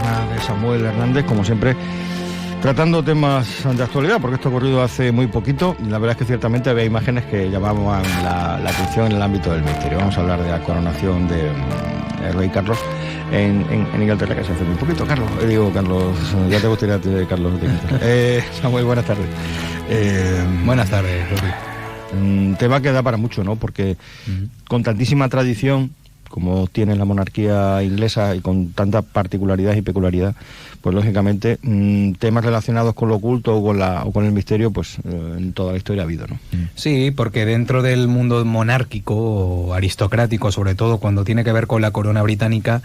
de Samuel Hernández, como siempre, tratando temas de actualidad, porque esto ha ocurrido hace muy poquito. La verdad es que ciertamente había imágenes que llamaban la atención en el ámbito del misterio. Vamos a hablar de la coronación de rey Carlos en Inglaterra, que se hace muy poquito. Carlos, ya te gustaría Carlos de Inglaterra. Samuel, buenas tardes. Buenas tardes, Rodri. Un tema que da para mucho, ¿no? Porque con tantísima tradición como tiene la monarquía inglesa y con tanta particularidad y peculiaridad, pues lógicamente temas relacionados con lo oculto o con el misterio, pues en toda la historia ha habido, ¿no? Sí, porque dentro del mundo monárquico o aristocrático, sobre todo cuando tiene que ver con la corona británica,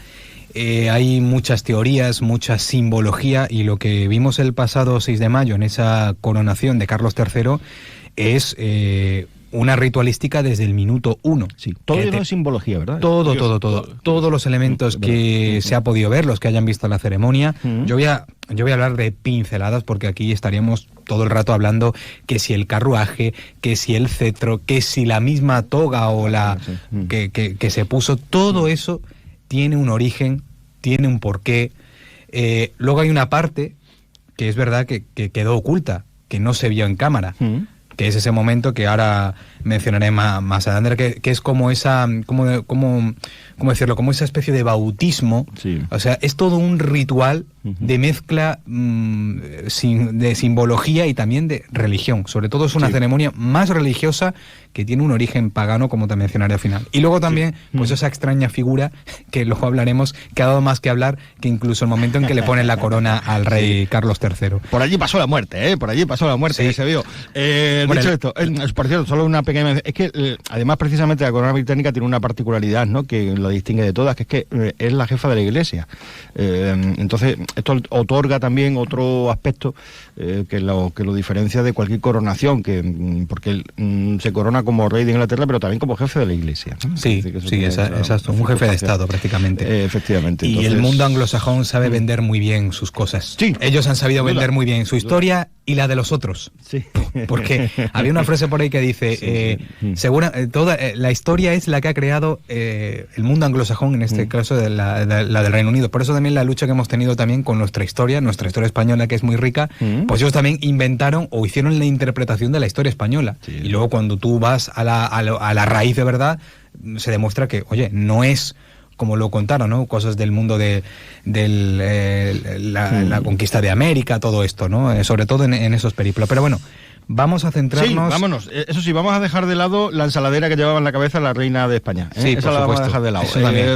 hay muchas teorías, mucha simbología, y lo que vimos el pasado 6 de mayo en esa coronación de Carlos III es una ritualística desde el minuto 1. Sí, todo es simbología, ¿verdad? Todo. Todos los elementos que se ha podido ver, los que hayan visto la ceremonia. Yo voy a hablar de pinceladas, porque aquí estaríamos todo el rato hablando que si el carruaje, que si el cetro, que si la misma toga o que se puso. Todo eso tiene un origen, tiene un porqué. Luego hay una parte que es verdad que quedó oculta, que no se vio en cámara. Que es ese momento que ahora mencionaré más adelante, que es como esa, ¿cómo decirlo? Como esa especie de bautismo. Sí. O sea, es todo un ritual de mezcla de simbología y también de religión. Sobre todo es una ceremonia más religiosa que tiene un origen pagano, como te mencionaré al final. Y luego también, pues esa extraña figura, que luego hablaremos, que ha dado más que hablar, que incluso el momento en que le ponen la corona al rey Carlos III. Por allí pasó la muerte, que se vio. Dicho esto, por cierto, solo una pequeña... Es que, además, precisamente, la corona británica tiene una particularidad, ¿no?, que la distingue de todas, que es que es la jefa de la Iglesia. Entonces, esto otorga también otro aspecto que lo diferencia de cualquier coronación, porque él se corona como rey de Inglaterra, pero también como jefe de la Iglesia, ¿no? Sí, exacto, un jefe de Estado, prácticamente. Efectivamente. Y el mundo anglosajón sabe vender muy bien sus cosas. Sí. Ellos han sabido vender muy bien su historia y la de los otros. Sí. Porque había una frase por ahí que dice, toda la historia es la que ha creado el mundo anglosajón, en este caso de la del Reino Unido. Por eso también la lucha que hemos tenido también con nuestra historia española, que es muy rica, pues ellos también inventaron o hicieron la interpretación de la historia española. Sí. Y luego cuando tú vas a la raíz de verdad, se demuestra que, oye, no es como lo contaron, ¿no? Cosas del mundo de la conquista de América, todo esto, ¿no? Sobre todo en esos periplos. Pero bueno, vamos a centrarnos... Sí, vámonos. Eso sí, vamos a dejar de lado la ensaladera que llevaba en la cabeza la reina de España. Sí, esa la vamos a dejar de lado.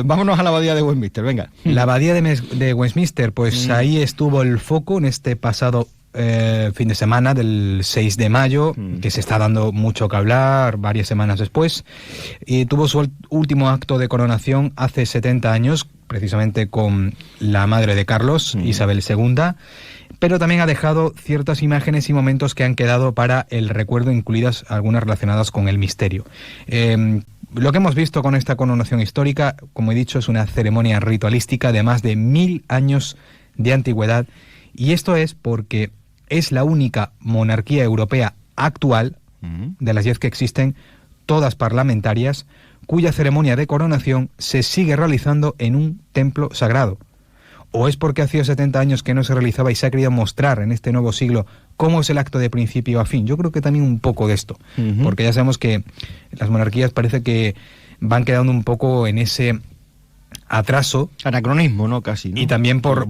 Vámonos a la abadía de Westminster, venga. La abadía de Westminster, pues ahí estuvo el foco en este pasado fin de semana del 6 de mayo, que se está dando mucho que hablar varias semanas después, y tuvo su último acto de coronación hace 70 años, precisamente con la madre de Carlos, Isabel II, pero también ha dejado ciertas imágenes y momentos que han quedado para el recuerdo, incluidas algunas relacionadas con el misterio. Lo que hemos visto con esta coronación histórica, como he dicho, es una ceremonia ritualística de más de 1000 años de antigüedad, y esto es porque es la única monarquía europea actual, de las 10 que existen, todas parlamentarias, cuya ceremonia de coronación se sigue realizando en un templo sagrado. ¿O es porque hacía 70 años que no se realizaba y se ha querido mostrar en este nuevo siglo cómo es el acto de principio a fin? Yo creo que también un poco de esto, porque ya sabemos que las monarquías parece que van quedando un poco en ese atraso, anacronismo, ¿no? Casi, ¿no? Y también por,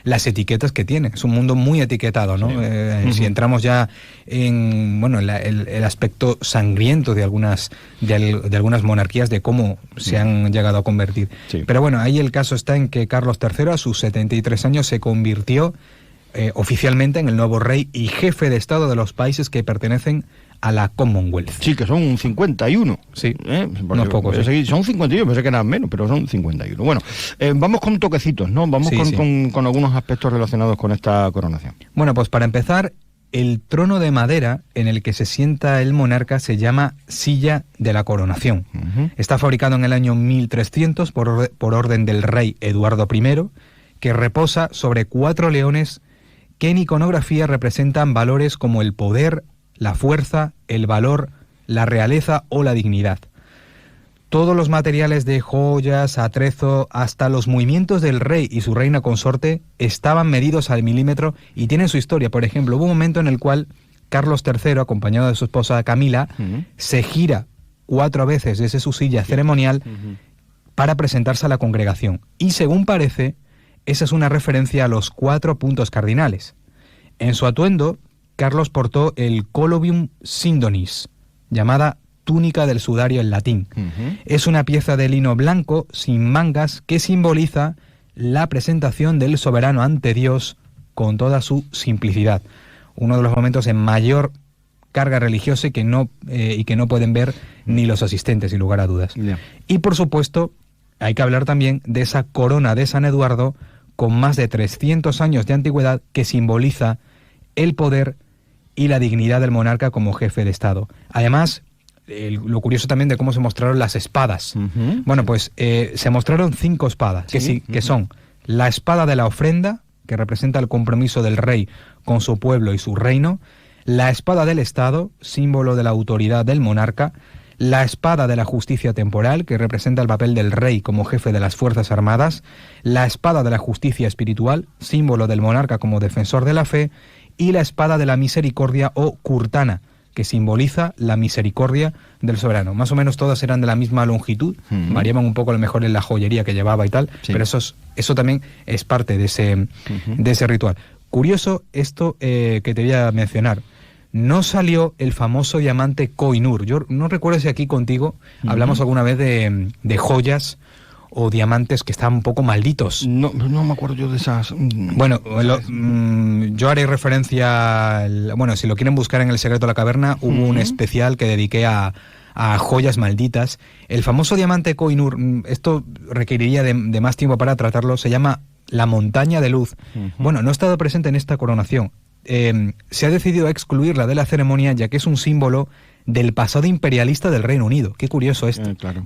las etiquetas que tiene. Es un mundo muy etiquetado, ¿no? Sí. Si entramos ya en, el aspecto sangriento de algunas monarquías, de cómo se han llegado a convertir. Sí. Pero bueno, ahí el caso está en que Carlos III, a sus 73 años, se convirtió oficialmente en el nuevo rey y jefe de Estado de los países que pertenecen a la Commonwealth. Sí, que son 51. Sí, unos pocos. Sí. Son 51, pensé que eran menos, pero son 51. Bueno, vamos con toquecitos, ¿no? Vamos con algunos aspectos relacionados con esta coronación. Bueno, pues para empezar, el trono de madera en el que se sienta el monarca se llama silla de la coronación. Está fabricado en el año 1300 por orden del rey Eduardo I, que reposa sobre 4 leones que en iconografía representan valores como el poder, la fuerza, el valor, la realeza o la dignidad. todos los materiales de joyas, atrezo, hasta los movimientos del rey y su reina consorte estaban medidos al milímetro y tienen su historia. Por ejemplo, hubo un momento en el cual Carlos III, acompañado de su esposa Camila, se gira 4 veces desde su silla ceremonial para presentarse a la congregación. Y según parece, esa es una referencia a los 4 puntos cardinales. En su atuendo, Carlos portó el Colobium Sindonis, llamada túnica del sudario en latín. Es una pieza de lino blanco sin mangas que simboliza la presentación del soberano ante Dios con toda su simplicidad. Uno de los momentos en mayor carga religiosa y que no pueden ver ni los asistentes, sin lugar a dudas. Yeah. Y por supuesto, hay que hablar también de esa corona de San Eduardo con más de 300 años de antigüedad que simboliza el poder y la dignidad del monarca como jefe de Estado. Además, lo curioso también de cómo se mostraron las espadas. Bueno, pues se mostraron 5 espadas, que son la espada de la ofrenda, que representa el compromiso del rey con su pueblo y su reino, la espada del Estado, símbolo de la autoridad del monarca, la espada de la justicia temporal, que representa el papel del rey como jefe de las Fuerzas Armadas, la espada de la justicia espiritual, símbolo del monarca como defensor de la fe, y la espada de la misericordia o curtana, que simboliza la misericordia del soberano. Más o menos todas eran de la misma longitud, variaban un poco a lo mejor en la joyería que llevaba y tal, pero eso también es parte de ese ritual. Curioso esto que te voy a mencionar. No salió el famoso diamante Koh-i-Noor. Yo no recuerdo si aquí contigo hablamos alguna vez de joyas o diamantes que están un poco malditos. No me acuerdo yo de esas. Bueno, yo haré referencia, bueno, si lo quieren buscar en El secreto de la caverna, hubo un especial que dediqué a joyas malditas. El famoso diamante Koh-i-Noor, esto requeriría de más tiempo para tratarlo, se llama la montaña de luz. Bueno, no ha estado presente en esta coronación. Se ha decidido excluirla de la ceremonia ya que es un símbolo del pasado imperialista del Reino Unido. Qué curioso esto. Claro.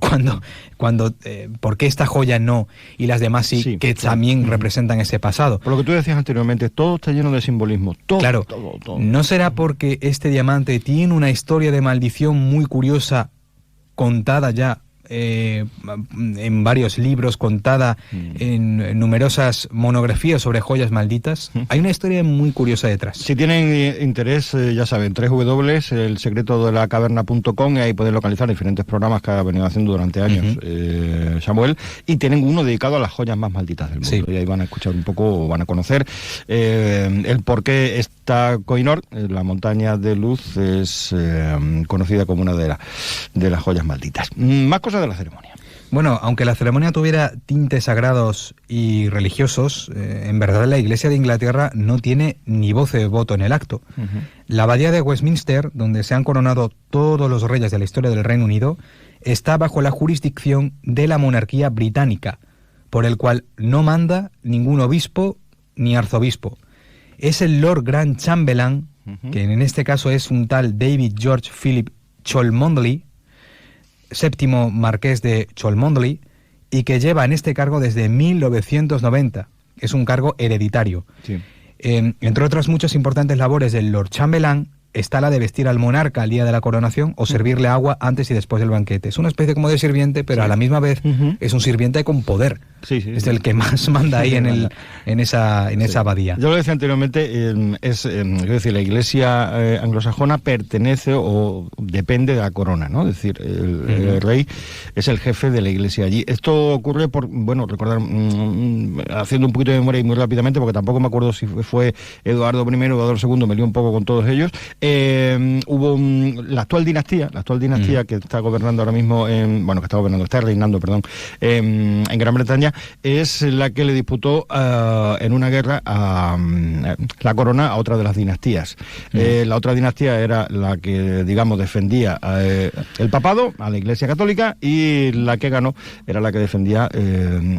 ¿Por qué esta joya no y las demás sí que también representan ese pasado? Por lo que tú decías anteriormente, todo está lleno de simbolismo. Todo, claro. Todo. ¿No será porque este diamante tiene una historia de maldición muy curiosa contada ya en varios libros, contada en numerosas monografías sobre joyas malditas? Hay una historia muy curiosa detrás. Si tienen interés, ya saben, www.elsecretodelacaverna.com, y ahí pueden localizar diferentes programas que ha venido haciendo durante años Samuel, y tienen uno dedicado a las joyas más malditas del mundo, y ahí van a escuchar un poco, van a conocer el por qué esta Koh-i-Noor, la montaña de luz, es conocida como una de las joyas malditas. Más cosas de la ceremonia. Bueno, aunque la ceremonia tuviera tintes sagrados y religiosos, en verdad la Iglesia de Inglaterra no tiene ni voz de voto en el acto. La abadía de Westminster, donde se han coronado todos los reyes de la historia del Reino Unido, está bajo la jurisdicción de la monarquía británica, por el cual no manda ningún obispo ni arzobispo. Es el Lord Grand Chamberlain, que en este caso es un tal David George Philip Cholmondeley, séptimo marqués de Cholmondeley, y que lleva en este cargo desde 1990. Es un cargo hereditario. Sí. Entre otras muchas importantes labores del Lord Chamberlain está la de vestir al monarca al día de la coronación o servirle agua antes y después del banquete. Es una especie como de sirviente, pero a la misma vez es un sirviente con poder. Es el que más manda ahí en esa abadía. Yo lo decía anteriormente, es decir, la Iglesia anglosajona pertenece o depende de la corona, ¿no? Es decir, el rey es el jefe de la Iglesia allí. Esto ocurre por, recordar, haciendo un poquito de memoria y muy rápidamente, porque tampoco me acuerdo si fue Eduardo I o Eduardo II, me lío un poco con todos ellos. Hubo la actual dinastía que está gobernando ahora mismo, está reinando en Gran Bretaña, es la que le disputó en una guerra la corona a otra de las dinastías. La otra dinastía era la que, digamos, defendía el papado, a la Iglesia Católica, y la que ganó era la que defendía el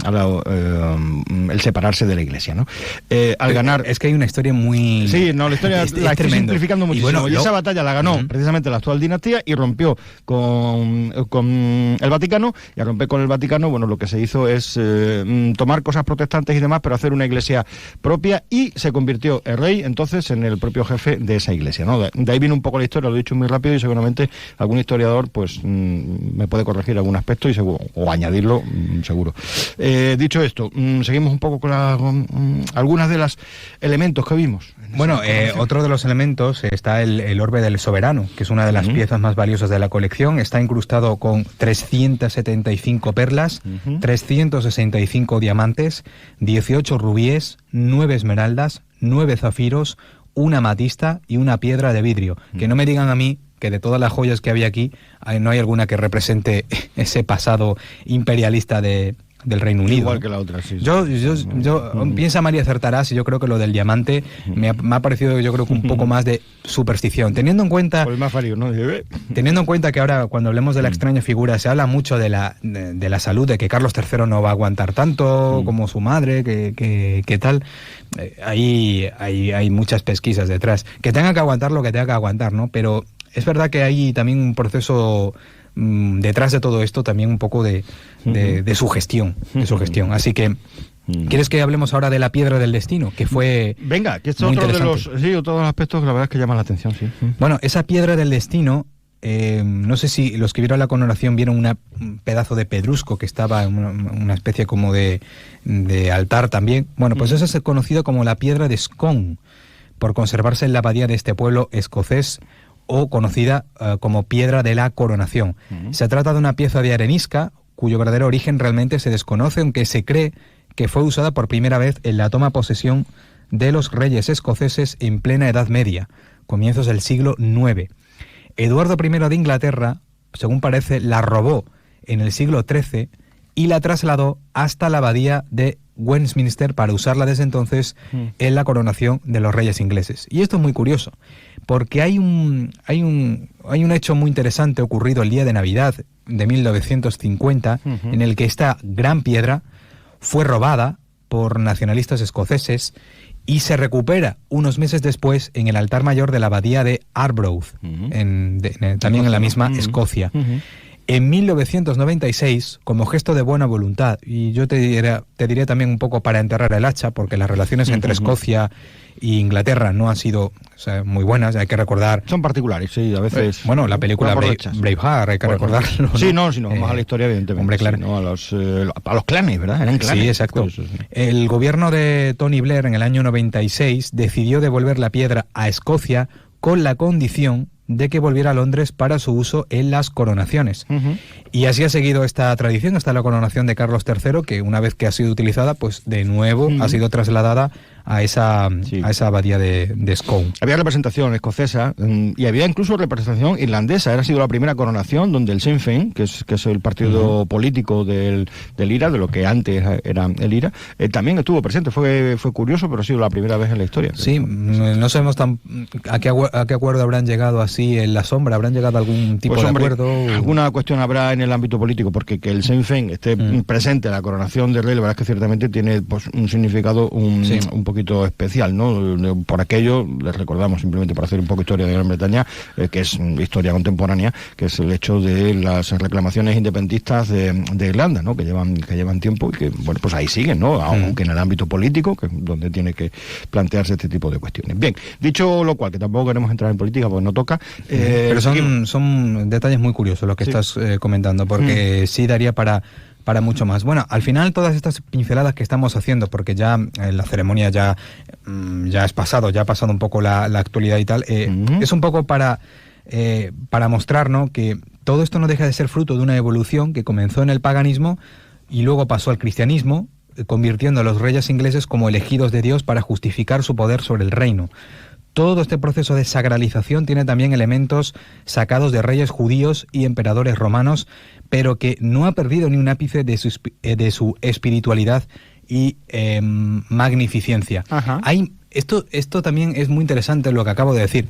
separarse de la Iglesia, ¿no? Al ganar... Es que hay una historia muy... Sí, no, la historia la estoy simplificando muchísimo. Bueno, y esa batalla la ganó precisamente la actual dinastía y rompió con el Vaticano, y al romper con el Vaticano, bueno, lo que se hizo es tomar cosas protestantes y demás, pero hacer una iglesia propia, y se convirtió el rey entonces en el propio jefe de esa iglesia, ¿no? De ahí viene un poco la historia, lo he dicho muy rápido y seguramente algún historiador pues me puede corregir algún aspecto y seguro, o añadirlo, seguro. Dicho esto, seguimos un poco con algunas de las elementos que vimos. Bueno, otro de los elementos está el orbe del soberano, que es una de las piezas más valiosas de la colección. Está incrustado con 375 perlas, 365 diamantes, 18 rubíes, 9 esmeraldas, 9 zafiros, una amatista y una piedra de vidrio. Que no me digan a mí que de todas las joyas que había aquí, no hay alguna que represente ese pasado imperialista del Reino Unido. Igual que la otra, sí. Yo piensa María acertarás, y yo creo que lo del diamante me ha parecido, yo creo que un poco más de superstición. Teniendo en cuenta... Por el más frío, ¿no? Teniendo en cuenta que ahora, cuando hablemos de la extraña figura, se habla mucho de la salud, de que Carlos III no va a aguantar tanto como su madre, que tal. Ahí hay muchas pesquisas detrás. Que tenga que aguantar lo que tenga que aguantar, ¿no? Pero es verdad que hay también un proceso detrás de todo esto, también un poco de sugestión, Así que, ¿quieres que hablemos ahora de la piedra del destino? Que fue... Venga, que esto es otro de los aspectos que la verdad es que llaman la atención, sí. Bueno, esa piedra del destino, no sé si los que vieron la coronación vieron un pedazo de pedrusco que estaba en una especie como de altar también. Bueno, pues eso es conocido como la piedra de Scone, por conservarse en la abadía de este pueblo escocés, o conocida como piedra de la coronación. Se trata de una pieza de arenisca cuyo verdadero origen realmente se desconoce, aunque se cree que fue usada por primera vez en la toma posesión de los reyes escoceses en plena Edad Media, comienzos del siglo IX. Eduardo I de Inglaterra, según parece, la robó en el siglo XIII y la trasladó hasta la abadía de Westminster para usarla desde entonces en la coronación de los reyes ingleses. Y esto es muy curioso, porque hay un hecho muy interesante ocurrido el día de Navidad de 1950, en el que esta gran piedra fue robada por nacionalistas escoceses y se recupera unos meses después en el altar mayor de la abadía de Arbroath, también en la misma Escocia. En 1996, como gesto de buena voluntad, y yo te diré también un poco para enterrar el hacha, porque las relaciones entre Escocia e Inglaterra no han sido muy buenas, hay que recordar... Son particulares, sí, a veces... Bueno, la película Braveheart, hay que recordarlo, ¿no? Sí, no, si no, vamos a la historia, evidentemente. Hombre, claro. Sí, ¿no? A los clanes, ¿verdad? Eran clanes. Sí, exacto. Pues, sí. El gobierno de Tony Blair en el año 96 decidió devolver la piedra a Escocia con la condición de que volviera a Londres para su uso en las coronaciones. Y así ha seguido esta tradición hasta la coronación de Carlos III, que una vez que ha sido utilizada, pues de nuevo ha sido trasladada a esa abadía de Scone. Había representación escocesa y había incluso representación irlandesa. Era sido la primera coronación donde el Sinn Féin, que es el partido político del IRA, de lo que antes era el IRA, también estuvo presente. Fue curioso, pero ha sido la primera vez en la historia. Sí, no sabemos a qué acuerdo habrán llegado así en la sombra. ¿Habrán llegado a algún tipo de acuerdo? Alguna cuestión habrá en el ámbito político, porque que el Sinn Féin esté presente en la coronación del rey, la verdad es que ciertamente tiene pues, un significado un poquito especial, ¿no? Por aquello, les recordamos simplemente para hacer un poco historia de Gran Bretaña, que es historia contemporánea, que es el hecho de las reclamaciones independentistas de Irlanda, ¿no? Que llevan tiempo y que, bueno, pues ahí siguen, ¿no? Aunque en el ámbito político, que es donde tiene que plantearse este tipo de cuestiones. Bien, dicho lo cual, que tampoco queremos entrar en política porque no toca. Pero son detalles muy curiosos los que estás comentando, porque sí daría para mucho más. Bueno, al final todas estas pinceladas que estamos haciendo, porque ya la ceremonia ya ha pasado un poco la actualidad y tal, es un poco para mostrar, ¿no?, que todo esto no deja de ser fruto de una evolución que comenzó en el paganismo y luego pasó al cristianismo, convirtiendo a los reyes ingleses como elegidos de Dios para justificar su poder sobre el reino. Todo este proceso de sacralización tiene también elementos sacados de reyes judíos y emperadores romanos, pero que no ha perdido ni un ápice de su espiritualidad y magnificencia. Esto también es muy interesante lo que acabo de decir.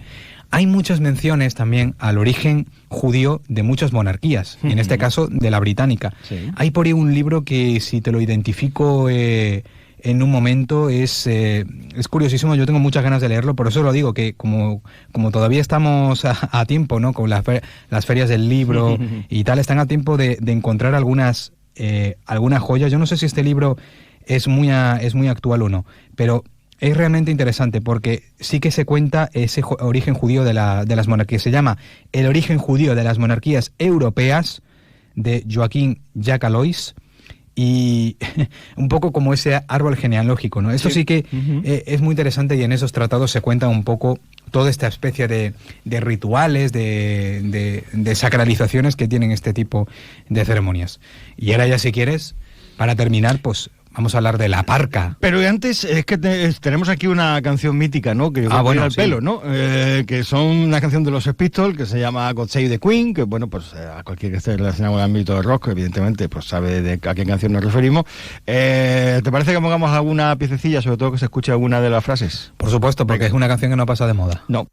Hay muchas menciones también al origen judío de muchas monarquías, y en este caso de la británica. Sí. Hay por ahí un libro que, si te lo identifico en un momento es curiosísimo. Yo tengo muchas ganas de leerlo, por eso lo digo, que como todavía estamos a tiempo, ¿no? Con las ferias del libro y tal, están a tiempo de encontrar algunas joyas. Yo no sé si este libro es muy actual o no, pero es realmente interesante porque sí que se cuenta ese origen judío de las monarquías. Se llama El origen judío de las monarquías europeas, de Joaquín Jacques Alois, y un poco como ese árbol genealógico, ¿no? Eso sí que es muy interesante, y en esos tratados se cuenta un poco toda esta especie de rituales, de sacralizaciones que tienen este tipo de ceremonias. Y ahora ya, si quieres, para terminar, pues vamos a hablar de la parca. Pero antes es que tenemos aquí una canción mítica, ¿no? Que yo voy a poner al pelo, ¿no? Que son una canción de los Sex Pistols que se llama God Save the Queen, que bueno, pues a cualquiera que esté relacionado con el ámbito del rock, evidentemente, pues sabe a qué canción nos referimos. ¿Te parece que pongamos alguna piececilla, sobre todo que se escuche alguna de las frases? Por supuesto, porque es una canción que no pasa de moda. No.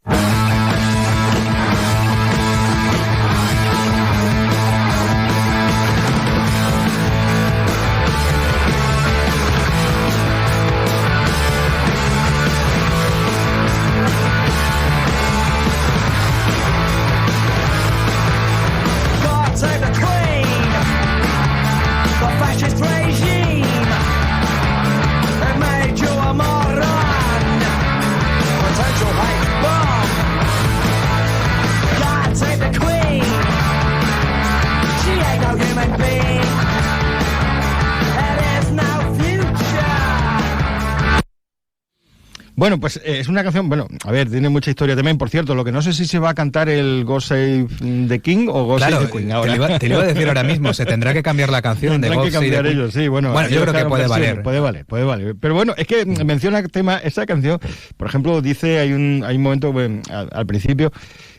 Bueno, pues es una canción, bueno, a ver, tiene mucha historia también. Por cierto, lo que no sé si se va a cantar el God Save the King o God Save the Queen ahora. Te lo iba a decir ahora mismo, se tendrá que cambiar la canción de God Save the Queen. Ellos, sí, bueno, yo creo que puede valer. Puede valer. Pero bueno, es que menciona el tema, esa canción, por ejemplo, dice, hay un momento al principio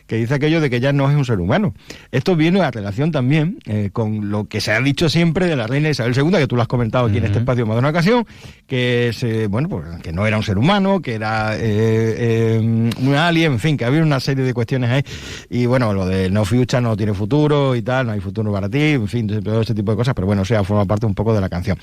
que dice aquello de que ya no es un ser humano. Esto viene a relación también con lo que se ha dicho siempre de la reina Isabel II, que tú lo has comentado aquí en este espacio en más de una ocasión, que que no era un ser humano, que era un alien, en fin, que había una serie de cuestiones ahí. Y bueno, lo de no future, no tiene futuro y tal, no hay futuro para ti, en fin, todo ese tipo de cosas, pero bueno, forma parte un poco de la canción.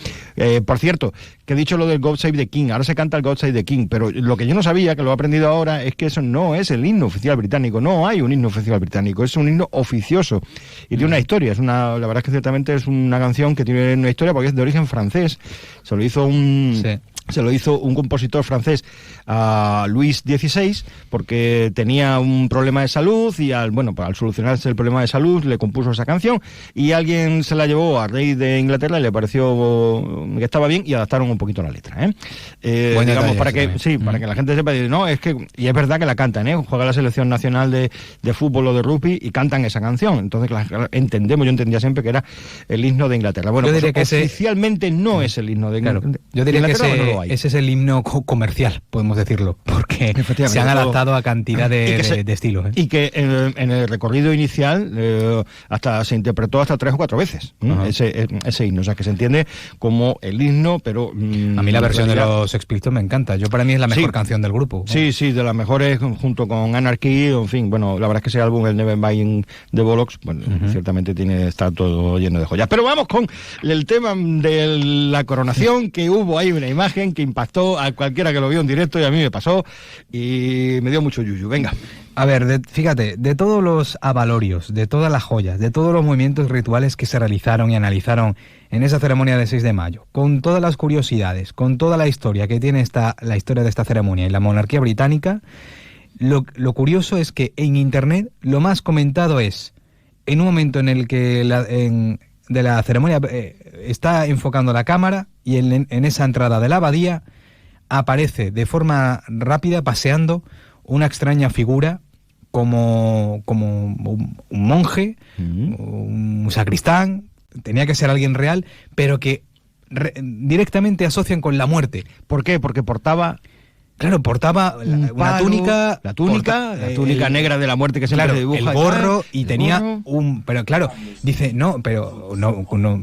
Por cierto, que he dicho lo del God Save the King, ahora se canta el God Save the King, pero lo que yo no sabía, que lo he aprendido ahora, es que eso no es el himno oficial británico, no hay un himno oficial británico, es un himno oficioso y tiene una historia, la verdad es que ciertamente es una canción que tiene una historia porque es de origen francés, se lo hizo un compositor francés a Luis XVI porque tenía un problema de salud y al solucionarse el problema de salud le compuso esa canción y alguien se la llevó al rey de Inglaterra y le pareció que estaba bien y adaptaron un poquito la letra, digamos, para que la gente sepa, no, es que, y es verdad que la cantan, juega la selección nacional de fútbol o de rugby y cantan esa canción, entonces yo entendía siempre que era el himno de Inglaterra. Bueno, yo diría que oficialmente no es el himno de Inglaterra. Yo diría que ese es el himno comercial, podemos decirlo, porque se han adaptado a cantidad de estilos. Y que en el recorrido inicial hasta se interpretó hasta 3 o 4 veces ese himno, o sea que se entiende como el himno, pero a mí la versión de los Sex Pistols me encanta. Para mí es la mejor canción del grupo. Sí, de las mejores, junto con Anarchy, en fin, bueno, la verdad es que ese álbum, el Nevermind de Bollocks, ciertamente está todo lleno de joyas. Pero vamos con el tema de la coronación, que hubo ahí una imagen que impactó a cualquiera que lo vio en directo y a mí me pasó y me dio mucho yuyu. Venga. A ver, fíjate, de todos los avalorios, de todas las joyas, de todos los movimientos rituales que se realizaron y analizaron en esa ceremonia del 6 de mayo, con todas las curiosidades, con toda la historia que tiene la historia de esta ceremonia y la monarquía británica, lo curioso es que en internet lo más comentado es, en un momento en el que de la ceremonia está enfocando la cámara y en esa entrada de la abadía aparece de forma rápida, paseando, una extraña figura como un monje, un sacristán, tenía que ser alguien real, pero que directamente asocian con la muerte. ¿Por qué? Porque portaba una túnica, la túnica negra de la muerte que siempre se dibuja, el gorro, y tenía pero claro, dice, no,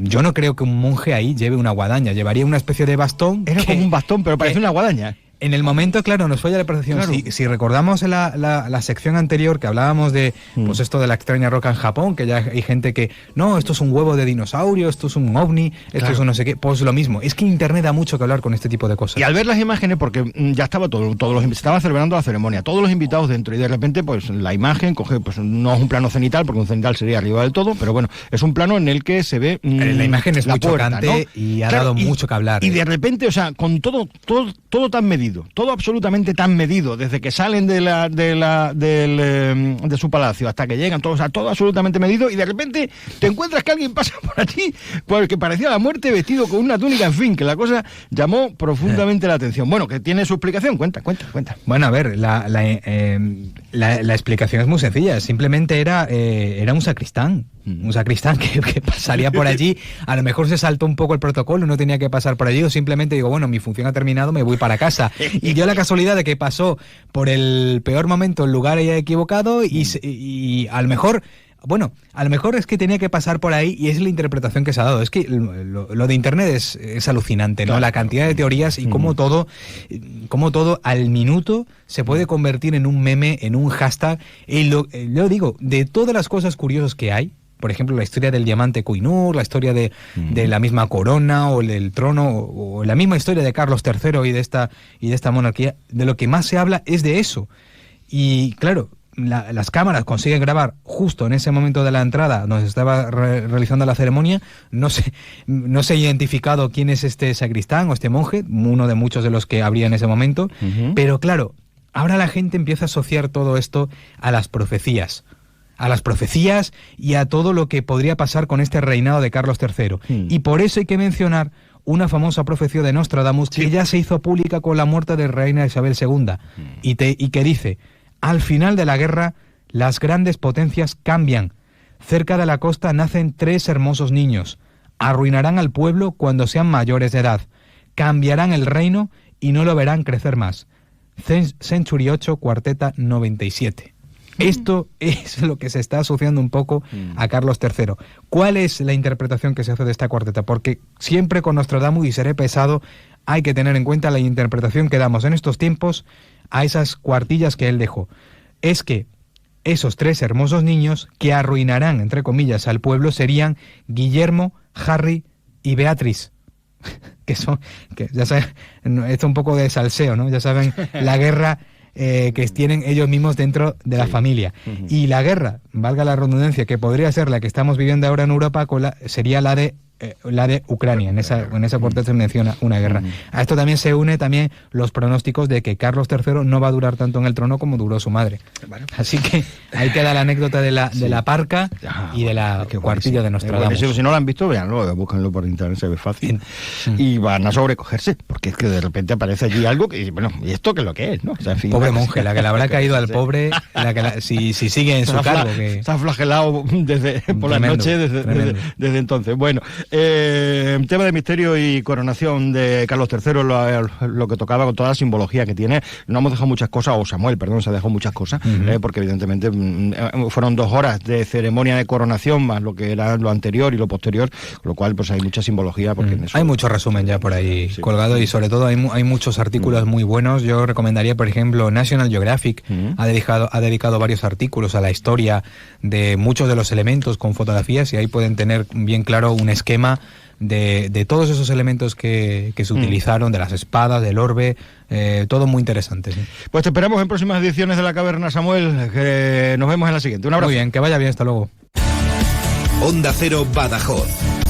yo no creo que un monje ahí lleve una guadaña, llevaría una especie de bastón. Era como un bastón, pero parece una guadaña. En el momento, claro, nos falla la percepción. Claro. Si recordamos la sección anterior que hablábamos de pues esto de la extraña roca en Japón, que ya hay gente que, no, esto es un huevo de dinosaurio, esto es un ovni, esto es un no sé qué, pues lo mismo. Es que Internet da mucho que hablar con este tipo de cosas. Y al ver las imágenes, porque ya estaba estaba celebrando la ceremonia, todos los invitados dentro, y de repente, pues la imagen coge, pues no es un plano cenital, porque un cenital sería arriba del todo, pero bueno, es un plano en el que se ve la imagen es muy chocante, ¿no? Y ha dado mucho que hablar. Y de repente, o sea, con todo tan medido, todo absolutamente tan medido, desde que salen de su palacio hasta que llegan, todo, o sea, todo absolutamente medido, y de repente te encuentras que alguien pasa por allí, porque parecía la muerte vestido con una túnica, en fin, que la cosa llamó profundamente la atención. Bueno, que tiene su explicación, cuenta. Bueno, a ver, la explicación es muy sencilla, simplemente era un sacristán. Un sacristán que pasaría por allí, a lo mejor se saltó un poco el protocolo, no tenía que pasar por allí, o simplemente digo, bueno, mi función ha terminado, me voy para casa. Y dio la casualidad de que pasó por el peor momento, el lugar equivocado, y a lo mejor... Bueno, a lo mejor es que tenía que pasar por ahí y es la interpretación que se ha dado. Es que lo de Internet es alucinante, ¿no? Claro. La cantidad de teorías y cómo todo al minuto se puede convertir en un meme, en un hashtag. Y yo digo, de todas las cosas curiosas que hay, por ejemplo, la historia del diamante Koh-i-Noor, la historia de la misma corona o el trono, o la misma historia de Carlos III y de esta monarquía, de lo que más se habla es de eso. Y claro, las cámaras consiguen grabar justo en ese momento de la entrada donde se estaba realizando la ceremonia. No se ha identificado quién es este sacristán o este monje, uno de muchos de los que habría en ese momento, pero claro, ahora la gente empieza a asociar todo esto a las profecías y a todo lo que podría pasar con este reinado de Carlos III. Y por eso hay que mencionar una famosa profecía de Nostradamus que ya se hizo pública con la muerte de reina Isabel II y que dice: al final de la guerra, las grandes potencias cambian. Cerca de la costa nacen 3 hermosos niños. Arruinarán al pueblo cuando sean mayores de edad. Cambiarán el reino y no lo verán crecer más. Century 8, cuarteta 97. Esto es lo que se está asociando un poco a Carlos III. ¿Cuál es la interpretación que se hace de esta cuarteta? Porque siempre con Nostradamus, y seré pesado, hay que tener en cuenta la interpretación que damos en estos tiempos a esas cuartillas que él dejó. Es que esos 3 hermosos niños que arruinarán, entre comillas, al pueblo serían Guillermo, Harry y Beatriz. que ya saben, esto es un poco de salseo, ¿no? Ya saben, la guerra que tienen ellos mismos dentro de la familia. Y la guerra, valga la redundancia, que podría ser la que estamos viviendo ahora en Europa, sería la de Ucrania. En esa cuarteta se menciona una guerra. A esto también se une los pronósticos de que Carlos III no va a durar tanto en el trono como duró su madre. Bueno. Así que ahí queda la anécdota de la parca y de la cuartilla de Nostradamus. Si no la han visto, véanlo, búsquenlo por internet, se ve fácil. Y van a sobrecogerse, porque es que de repente aparece allí algo que, bueno, ¿y esto qué es lo que es? ¿No? O sea, en fin, pobre monje, la que le habrá caído al pobre, si sigue en su cargo. Está flagelado por la noche desde entonces. Bueno, tema de misterio y coronación de Carlos III, lo que tocaba con toda la simbología que tiene. No hemos dejado muchas cosas, o Samuel, perdón, se ha dejado muchas cosas, porque evidentemente fueron 2 horas de ceremonia de coronación, más lo que era lo anterior y lo posterior, con lo cual pues hay mucha simbología. Porque en eso, hay mucho resumen ya por ahí colgado, y sobre todo hay muchos artículos muy buenos. Yo recomendaría, por ejemplo, National Geographic ha dedicado varios artículos a la historia de muchos de los elementos con fotografías, y ahí pueden tener bien claro un esquema de todos esos elementos que se utilizaron, de las espadas, del orbe, todo muy interesante. ¿Sí? Pues te esperamos en próximas ediciones de La Caverna, Samuel, que nos vemos en la siguiente. Un abrazo. Muy bien, que vaya bien, hasta luego. Onda Cero Badajoz.